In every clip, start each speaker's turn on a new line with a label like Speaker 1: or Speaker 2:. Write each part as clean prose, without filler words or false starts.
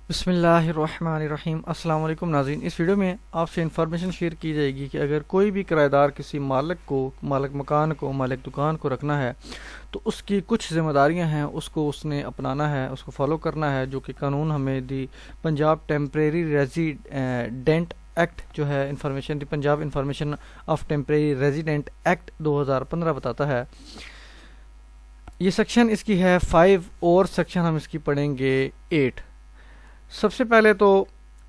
Speaker 1: بسم اللہ الرحمن الرحیم۔ السلام علیکم ناظرین، اس ویڈیو میں آپ سے انفارمیشن شیئر کی جائے گی کہ اگر کوئی بھی کرایہ دار کسی مالک مکان کو، مالک دکان کو رکھنا ہے تو اس کی کچھ ذمہ داریاں ہیں، اس کو اس نے اپنانا ہے، اس کو فالو کرنا ہے، جو کہ قانون ہمیں the Punjab temporary resident act جو ہے the Punjab information of temporary resident act 2015 بتاتا ہے۔ یہ سیکشن اس کی ہے 5 اور سیکشن ہم اس کی پڑھیں گے 8۔ سب سے پہلے تو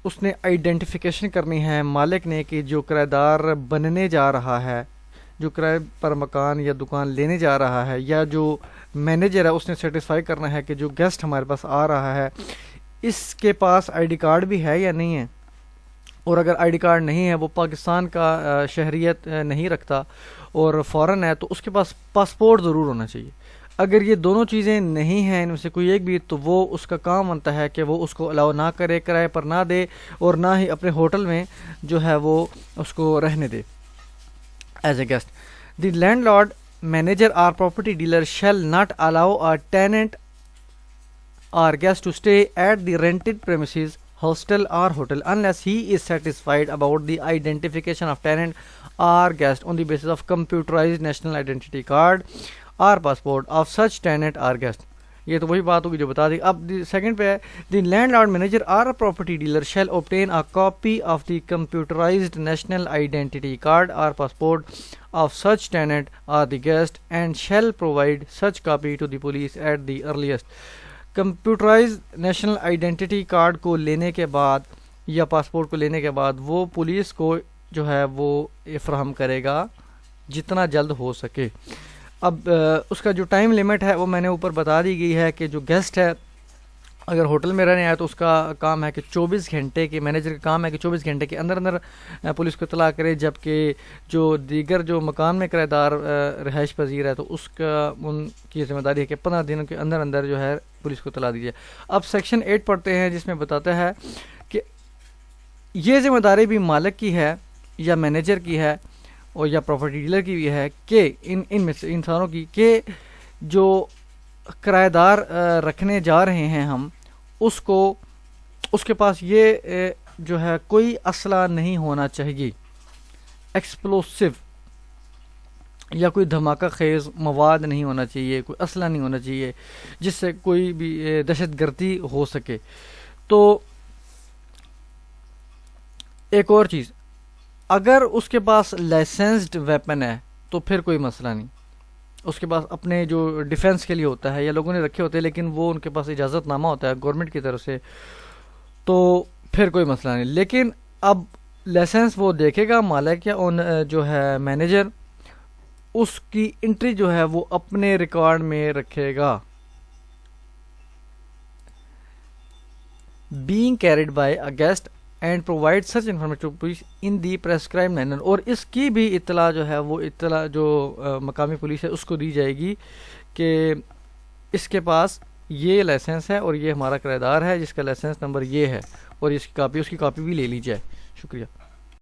Speaker 1: اس نے آئیڈینٹیفیکیشن کرنی ہے مالک نے کہ جو کرایہ دار بننے جا رہا ہے، جو کرائے پر مکان یا دکان لینے جا رہا ہے، یا جو مینیجر ہے اس نے سیٹسفائی کرنا ہے کہ جو گیسٹ ہمارے پاس آ رہا ہے اس کے پاس آئی ڈی کارڈ بھی ہے یا نہیں ہے، اور اگر آئی ڈی کارڈ نہیں ہے، وہ پاکستان کا شہریت نہیں رکھتا اور فارن ہے، تو اس کے پاس پاسپورٹ ضرور ہونا چاہیے۔ اگر یہ دونوں چیزیں نہیں ہیں ان میں سے کوئی ایک بھی، تو وہ اس کا کام بنتا ہے کہ وہ اس کو الاؤ نہ کرے، کرائے پر نہ دے، اور نہ ہی اپنے ہوٹل میں جو ہے وہ اس کو رہنے دے as a guest. The landlord manager اور property dealer shall not allow a tenant or guest to stay at the rented premises, hostel or hotel unless he is satisfied about the identification of tenant or guest on the basis of computerized national identity card or passport of such tenant or guest۔ یہ تو وہی بات ہوگی جو بتا دی۔ اب second پہ ہے دی لینڈ لارڈ مینیجر اور property dealer shell obtain a copy of the computerized national identity card or passport of such tenant or the guest and shall provide such copy to the police at the earliest۔ Computerize national identity card کو لینے کے بعد یا passport کو لینے کے بعد وہ پولیس کو جو ہے وہ فراہم کرے گا جتنا جلد ہو سکے۔ اب اس کا جو ٹائم لیمٹ ہے وہ میں نے اوپر بتا دی گئی ہے کہ جو گیسٹ ہے اگر ہوٹل میں رہنے آئے تو اس کا کام ہے کہ 24 گھنٹے کے، مینیجر کا کام ہے کہ 24 گھنٹے کے اندر پولیس کو اطلاع کرے، جبکہ جو دیگر جو مکان میں کرایہ دار رہائش پذیر ہے تو اس کا ان کی ذمہ داری ہے کہ 15 دنوں کے اندر جو ہے پولیس کو اطلاع دیجیے۔ اب سیکشن 8 پڑھتے ہیں جس میں بتاتا ہے کہ یہ ذمہ داری بھی مالک کی ہے یا مینیجر کی ہے اور یا پراپرٹی ڈیلر کی بھی ہے کہ ان میں سے انسانوں کی کہ جو کرایہ دار رکھنے جا رہے ہیں ہم اس کے پاس یہ جو ہے کوئی اسلحہ نہیں ہونا چاہیے، ایکسپلوسو یا کوئی دھماکہ خیز مواد نہیں ہونا چاہیے، کوئی اسلحہ نہیں ہونا چاہیے جس سے کوئی بھی دہشت گردی ہو سکے۔ تو ایک اور چیز، اگر اس کے پاس لائسنسڈ ویپن ہے تو پھر کوئی مسئلہ نہیں، اس کے پاس اپنے جو ڈیفنس کے لیے ہوتا ہے یا لوگوں نے رکھے ہوتے ہیں لیکن وہ ان کے پاس اجازت نامہ ہوتا ہے گورنمنٹ کی طرف سے، تو پھر کوئی مسئلہ نہیں۔ لیکن اب لائسنس وہ دیکھے گا مالک یا جو ہے مینیجر، اس کی انٹری جو ہے وہ اپنے ریکارڈ میں رکھے گا۔ being carried by a guest and provide such information to police in the prescribed manner، اور اس کی بھی اطلاع جو ہے وہ اطلاع جو مقامی پولیس ہے اس کو دی جائے گی کہ اس کے پاس یہ لائسنس ہے اور یہ ہمارا کرایہ دار ہے جس کا لائسنس نمبر یہ ہے، اور اس کی کاپی بھی لے لی جائے۔ شکریہ۔